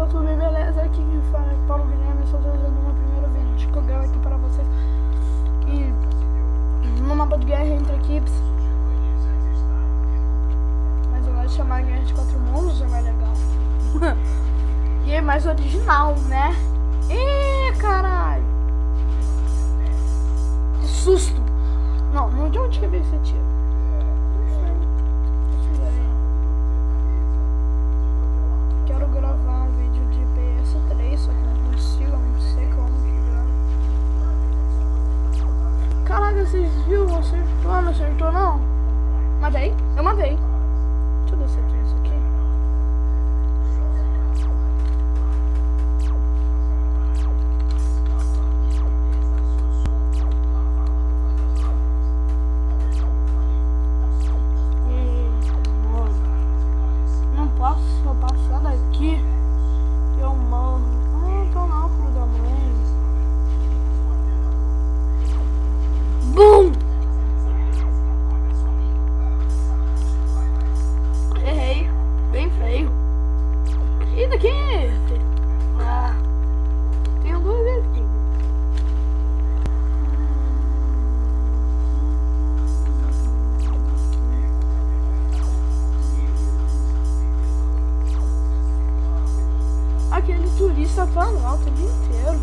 tudo bem, beleza? Aqui quem fala é Paulo Guilherme, estou trazendo meu primeiro vídeo que eu gravo aqui para vocês. E no mapa de guerra entre equipes, mas eu gosto de chamar Guerra de 4 Mundos, é mais legal. E é mais original, né? Ih, caralho! Que susto! Não, de onde que veio esse tiro? Quero gravar um vídeo de PS3, só que não consigo, não sei como que grava. Caraca, vocês viram? Acertou? Não acertou não? Matei? Eu matei. Deixa eu descer isso aqui. Se eu passar daqui, eu morro. Ah, então não, filho da mãe. BUM! Errei. Bem feio. E daqui? Ah, tenho duas aqui. Aquele turista falando alto o dia inteiro.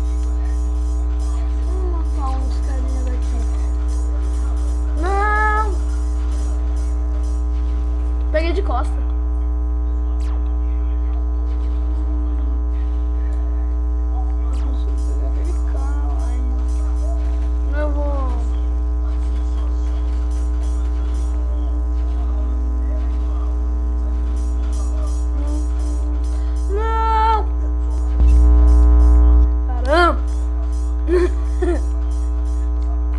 Vamos matar uns carinha daqui. Não! Peguei de costa. Eu consigo pegar aquele cara ainda. Eu vou...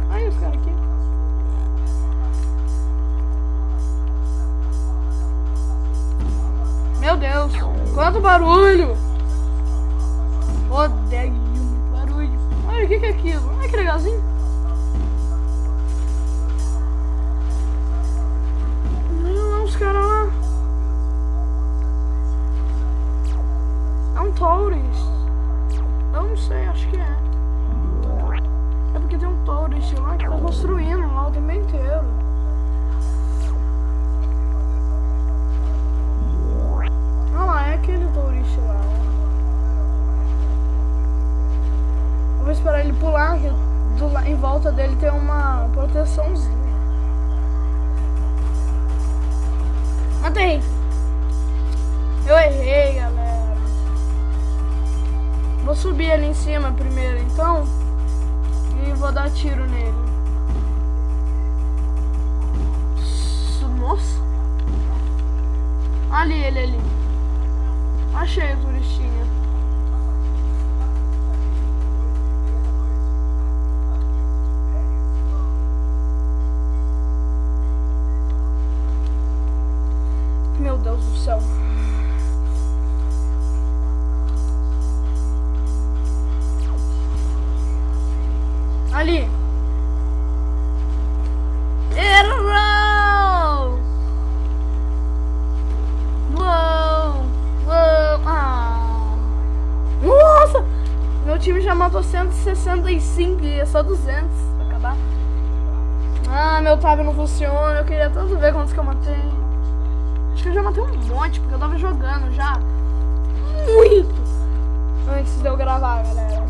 Ai, os caras aqui. Meu Deus, quanto barulho! Odeio muito barulho. Olha, o que é aquilo? Olha que legalzinho. Olha os caras lá. É um Taurus. Eu não sei, acho que é. É porque tem um Taurus lá que tá construindo lá o tempo inteiro. Olha lá, é aquele Taurus lá. Eu vou esperar ele pular, que em volta dele tem uma proteçãozinha. Matei! Eu errei, galera. Vou subir ali em cima primeiro, então. E vou dar tiro nele. Nossa. Ali, ele ali. Achei o turistinha. Meu Deus do céu. Ali. Errou! Uou! Uou! Ah! Nossa! Meu time já matou 165 e é só 200 pra acabar. Ah, meu tab não funciona. Eu queria tanto ver quantos que eu matei. Acho que eu já matei um monte, porque eu tava jogando já muito antes de eu gravar, galera.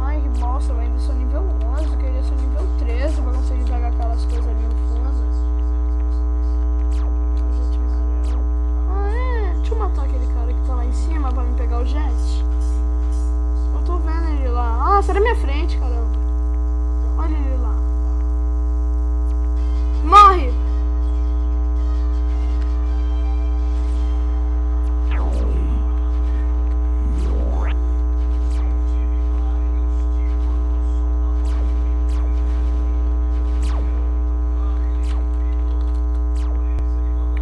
Ai, que bosta, eu ainda sou nível 11, eu queria ser nível 13 pra conseguir pegar aquelas coisas ali no fundo. Ah, é? Deixa eu matar aquele cara que tá lá em cima pra me pegar o jet. Eu tô vendo ele lá. Ah, sai da minha frente, caramba. Olha ele lá. Morre!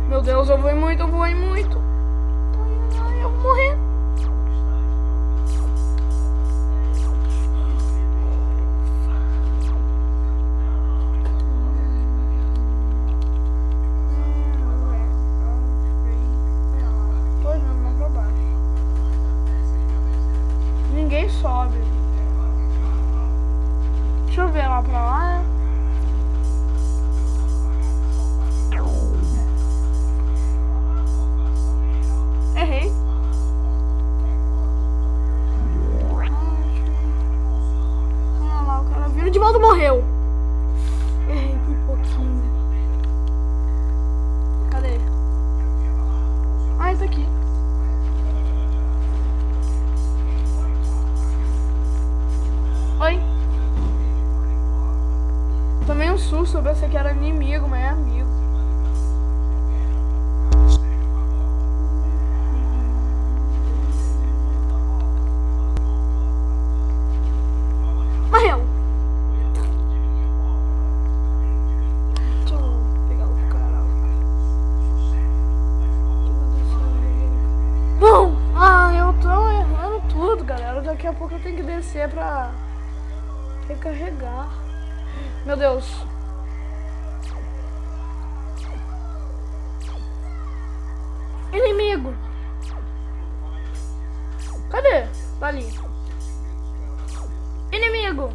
Meu Deus, eu vou muito, eu vou muito. Ai, eu vou morrer. tá aqui. Oi. Tomei um susto, eu pensei que era inimigo, mas é amigo. Morreu. Deixa eu pegar o cara. Bom, eu tô errando tudo, galera. Daqui a pouco eu tenho que descer pra recarregar. Meu Deus. Inimigo. Cadê? Tá ali. Inimigo.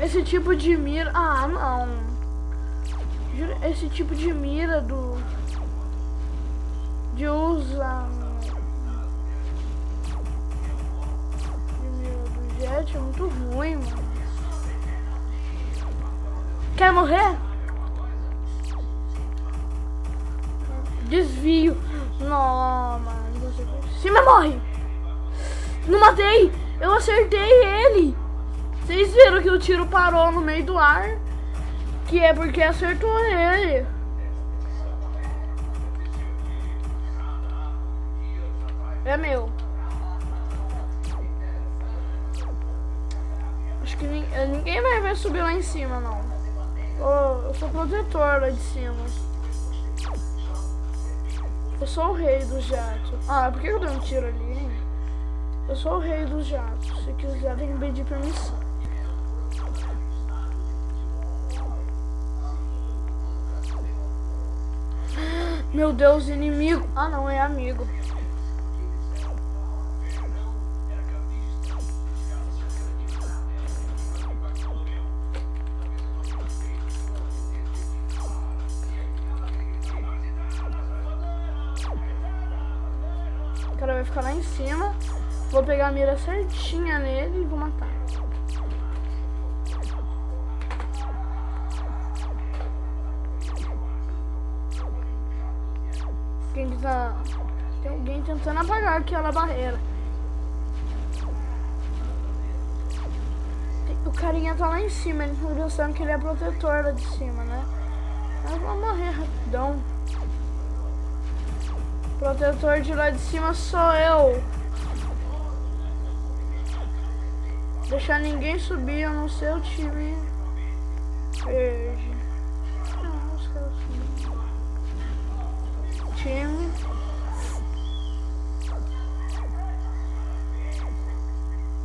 Esse tipo de mira... Ah, não. Esse tipo de mira de usa... De mira do jet é muito ruim, mano. Quer morrer? Desvio. Não, mano. Cima morre. Não matei. Eu acertei ele. Vocês viram que o tiro parou no meio do ar? Que é porque acertou ele. É meu. Acho que ninguém vai subir lá em cima, não. Eu sou protetor lá de cima. Eu sou o rei dos jatos. Ah, por que eu dei um tiro ali, hein? Eu sou o rei dos jatos. Se quiser, tem que pedir permissão. Meu Deus, inimigo. Ah, não, é amigo. O cara vai ficar lá em cima. Vou pegar a mira certinha nele e vou matar. Tem alguém tentando apagar aquela barreira. O carinha tá lá em cima, ele tá pensando que ele é protetor lá de cima, né? Mas vou morrer rapidão. Protetor de lá de cima sou eu. Deixar ninguém subir no seu time verde. Não, os caras subem. Time.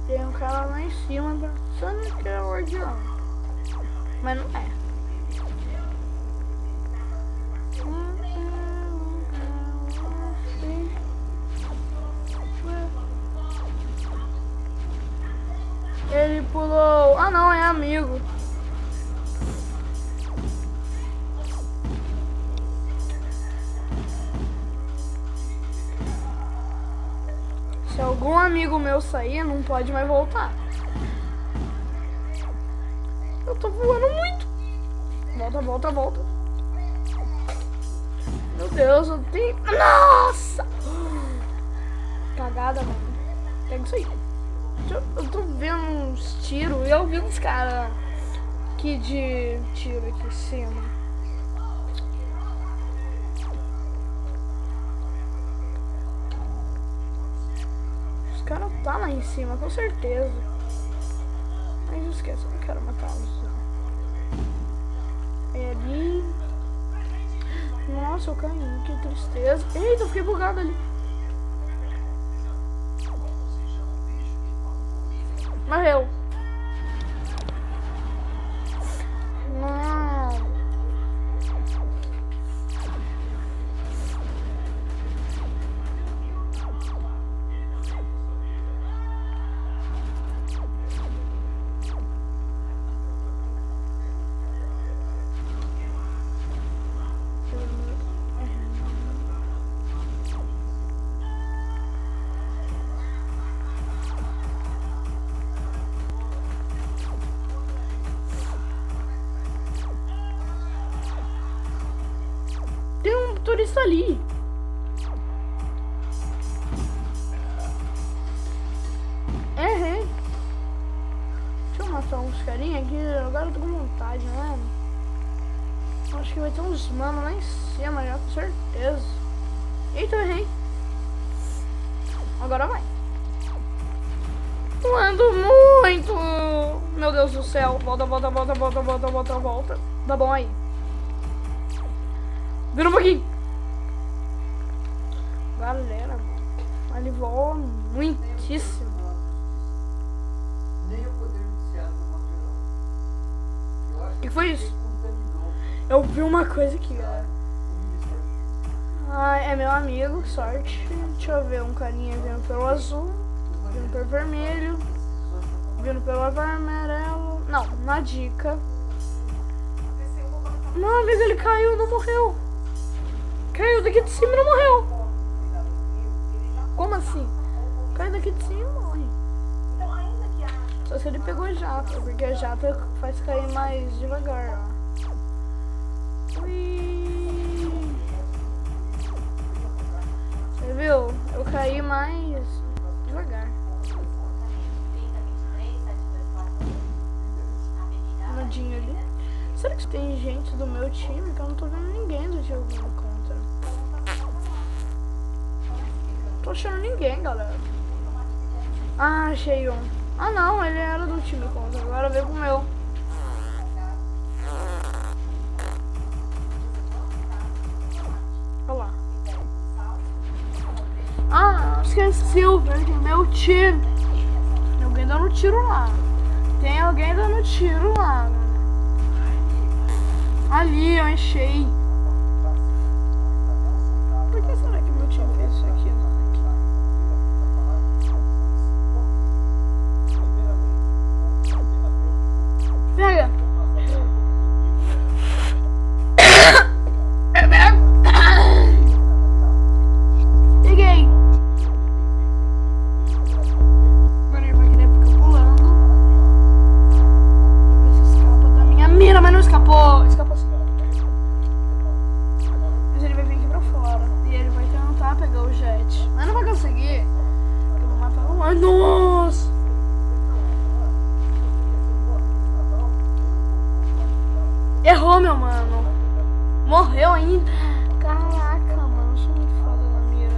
Tem um cara lá em cima pensando que é o guardião. Mas não é. Ele pulou. Ah, não, é amigo. Se algum amigo meu sair, não pode mais voltar. Eu tô voando muito. Volta, volta, volta. Meu Deus, eu tenho... Nossa! Cagada, mano. Pega isso aí. Eu tô vendo uns tiros e eu vi uns caras aqui de tiro aqui em cima. Os caras tá lá em cima, com certeza. Mas não esquece, eu não quero matá-los. É ali. Nossa, eu caí, que tristeza. Eita, eu fiquei bugado ali. Morreu. Não. turista ali. Errei. Deixa eu matar uns carinha aqui. Agora eu tô com vontade, né? Acho que vai ter uns mano lá em cima já, com certeza. Eita, eu errei. Agora vai. Eu ando muito. Meu Deus do céu. Volta, volta, volta, volta, volta, volta, volta. Tá bom aí. Vira um pouquinho. Galera, mano. Ele voa muitíssimo. O que foi isso? Eu vi uma coisa aqui, galera. Ah, é meu amigo, sorte. Deixa eu ver, um carinha vindo pelo azul, vindo pelo vermelho, vindo pelo amarelo. Não, na dica. Não, amigo, ele caiu, não morreu. Caiu daqui de cima e não morreu. Como assim? Caiu daqui de cima e morre. Só se ele pegou jata, porque a jata faz cair mais devagar, ó. Ui. Você viu? Eu caí mais devagar. Nadinho ali. Será que tem gente do meu time que eu não tô vendo ninguém do time contra? Não tô achando ninguém, galera. Ah, achei um. Ah não, ele era do time contra. Agora veio pro meu. Olha lá. Ah, esqueci o verde, meu time. Tem alguém dando tiro lá. Tem alguém dando tiro lá. Ali, eu enchei. Por que será que meu time fez isso aqui? Pega! Peguei! Agora ele vai querer ficar pulando. Vamos ver se escapa da minha mira, mas não escapou! Escapou sim. Mas ele vai vir aqui pra fora. E ele vai tentar pegar o jet. Mas não vai conseguir. Porque eu vou matar o ar. Nossa! Errou, meu mano. Morreu ainda. Caraca, mano. Eu sou muito foda na mira.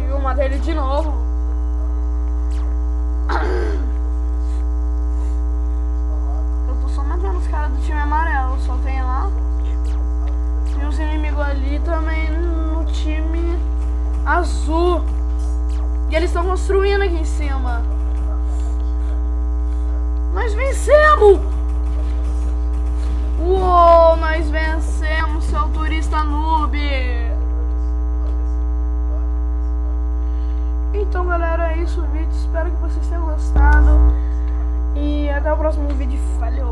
Eu matei ele de novo. Os caras do time amarelo só tem lá. E os inimigos ali também no time azul. E eles estão construindo aqui em cima. Nós vencemos! Uou, nós vencemos, seu turista noob! Então, galera, é isso o vídeo. Espero que vocês tenham gostado. E até o próximo vídeo. Valeu!